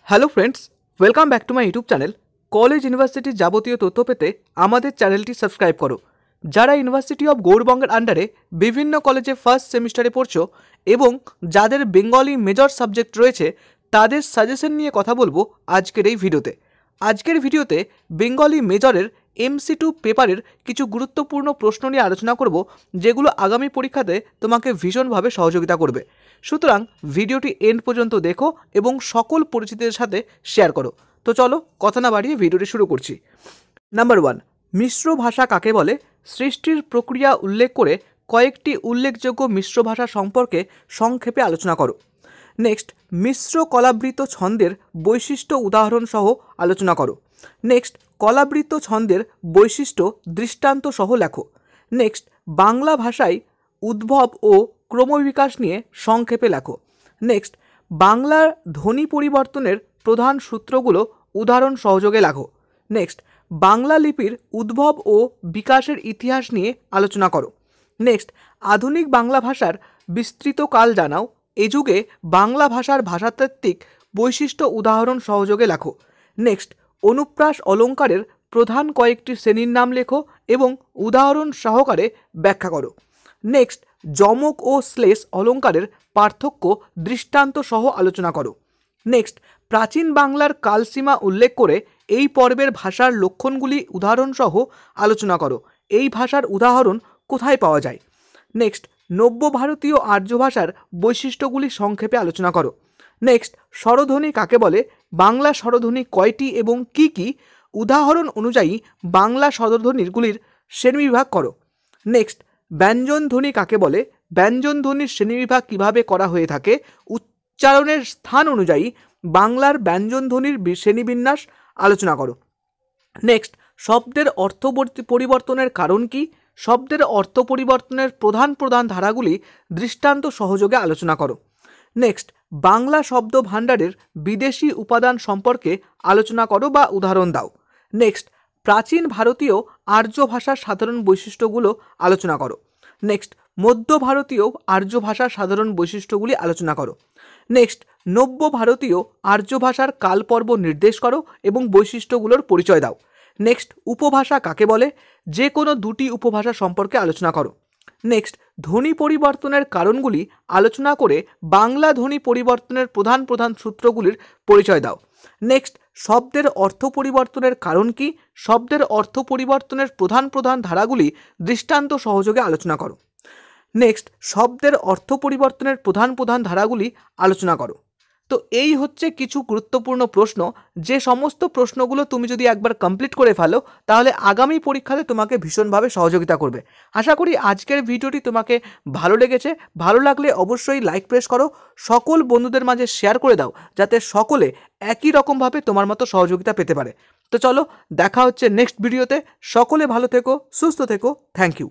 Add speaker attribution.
Speaker 1: Hello friends, welcome back to my YouTube channel. College ইউনিভার্সিটির যাবতীয় তথ্য পেতে আমাদের চ্যানেলটি সাবস্ক্রাইব করো। যারা ইউনিভার্সিটি অফ গৌড়বঙ্গের আন্ডারে বিভিন্ন কলেজে ফার্স্ট সেমিস্টারে পড়ছো এবং যাদের বেঙ্গলি মেজর সাবজেক্ট রয়েছে তাদের সাজেশন নিয়ে কথা বলবো আজকের এই ভিডিওতে। আজকের ভিডিওতে বেঙ্গলি মেজরের MC2 পেপারের কিছু গুরুত্বপূর্ণ প্রশ্ন নিয়ে আলোচনা করব, যেগুলো আগামী পরীক্ষাতে তোমাকে ভীষণভাবে সহযোগিতা করবে। সুতরাং ভিডিওটি এন্ড পর্যন্ত দেখো এবং সকল পরিচিতদের সাথে শেয়ার করো। তো চলো কথা না বাড়িয়ে ভিডিওটি শুরু করছি। নাম্বার 1, মিশ্র ভাষা কাকে বলে? সৃষ্টির প্রক্রিয়া উল্লেখ করে কয়েকটি উল্লেখযোগ্য মিশ্র ভাষা সম্পর্কে সংক্ষেপে আলোচনা করো। নেক্সট, মিশ্র কলাবৃত ছন্দের বৈশিষ্ট্য উদাহরণ সহ আলোচনা করো। নেক্সট, কলাবৃত ছন্দের বৈশিষ্ট্য দৃষ্টান্ত সহ লেখো। নেক্সট, বাংলা ভাষায় উদ্ভব ও ক্রমবিকাশ নিয়ে সংক্ষেপে লেখো। নেক্সট, বাংলার ধ্বনি পরিবর্তনের প্রধান সূত্রগুলো উদাহরণ সহযোগে লেখো। নেক্সট, বাংলা লিপির উদ্ভব ও বিকাশের ইতিহাস নিয়ে আলোচনা করো। নেক্সট, আধুনিক বাংলা ভাষার বিস্তৃত কাল জানাও। এ যুগে বাংলা ভাষার ভাষাতাত্ত্বিক বৈশিষ্ট্য উদাহরণ সহযোগে লেখো। নেক্সট, অনুপ্রাস অলঙ্কারের প্রধান কয়েকটি শ্রেণীর নাম লেখো এবং উদাহরণ সহকারে ব্যাখ্যা করো। নেক্সট, যমক ও শ্লেষ অলঙ্কারের পার্থক্য দৃষ্টান্ত সহ আলোচনা করো। নেক্সট, প্রাচীন বাংলার কালসীমা উল্লেখ করে এই পর্বের ভাষার লক্ষণগুলি উদাহরণ সহ আলোচনা করো। এই ভাষার উদাহরণ কোথায় পাওয়া যায়? নেক্সট, নব্য ভারতীয় আর্য ভাষার বৈশিষ্ট্যগুলি সংক্ষেপে আলোচনা করো। নেক্সট, স্বরধ্বনি কাকে বলে? বাংলা স্বরধ্বনি কয়টি এবং কি কি? উদাহরণ অনুযায়ী বাংলা স্বরধ্বনিগুলির শ্রেণীবিভাগ করো। নেক্সট, ব্যঞ্জন ধ্বনি কাকে বলে? ব্যঞ্জন ধ্বনির শ্রেণীবিভাগ কিভাবে করা হয়ে থাকে? উচ্চারণের স্থান অনুযায়ী বাংলার ব্যঞ্জন ধ্বনির শ্রেণীবিন্যাস আলোচনা করো। নেক্সট, শব্দের অর্থ পরিবর্তনের কারণ কি? শব্দের অর্থ পরিবর্তনের প্রধান প্রধান ধারাগুলি দৃষ্টান্ত সহযোগে আলোচনা করো। নেক্সট, বাংলা শব্দ ভাণ্ডারের বিদেশি উপাদান সম্পর্কে আলোচনা করো বা উদাহরণ দাও। নেক্সট, প্রাচীন ভারতীয় আর্য ভাষার সাধারণ বৈশিষ্ট্যগুলো আলোচনা করো। নেক্সট, মধ্য ভারতীয় আর্য ভাষার সাধারণ বৈশিষ্ট্যগুলি আলোচনা করো। নেক্সট, নব্য ভারতীয় আর্য ভাষার কালপর্ব নির্দেশ করো এবং বৈশিষ্ট্যগুলোর পরিচয় দাও। নেক্সট, উপভাষা কাকে বলে? যে কোনো দুটি উপভাষা সম্পর্কে আলোচনা করো। নেক্সট, ধ্বনি পরিবর্তনের কারণগুলি আলোচনা করে বাংলা ধ্বনি পরিবর্তনের প্রধান প্রধান সূত্রগুলির পরিচয় দাও। নেক্সট, শব্দের অর্থ পরিবর্তনের কারণ কি? শব্দের অর্থ পরিবর্তনের প্রধান প্রধান ধারাগুলি দৃষ্টান্ত সহযোগে আলোচনা করো। নেক্সট, শব্দের অর্থ পরিবর্তনের প্রধান প্রধান ধারাগুলি আলোচনা করো। তো এই হচ্ছে কিছু গুরুত্বপূর্ণ প্রশ্ন, যে সমস্ত প্রশ্নগুলো তুমি যদি একবার কমপ্লিট করে ফেলো তাহলে আগামী পরীক্ষাতে তোমাকে ভীষণভাবে সহযোগিতা করবে। আশা করি আজকের ভিডিওটি তোমাকে ভালো লেগেছে। ভালো লাগলে অবশ্যই লাইক প্রেস করো, সকল বন্ধুদের মাঝে শেয়ার করে দাও যাতে সকলে একই রকমভাবে তোমার মতো সহযোগিতা পেতে পারে। তো চলো দেখা হচ্ছে নেক্সট ভিডিওতে। সকলে ভালো থেকো, সুস্থ থেকো। Thank you.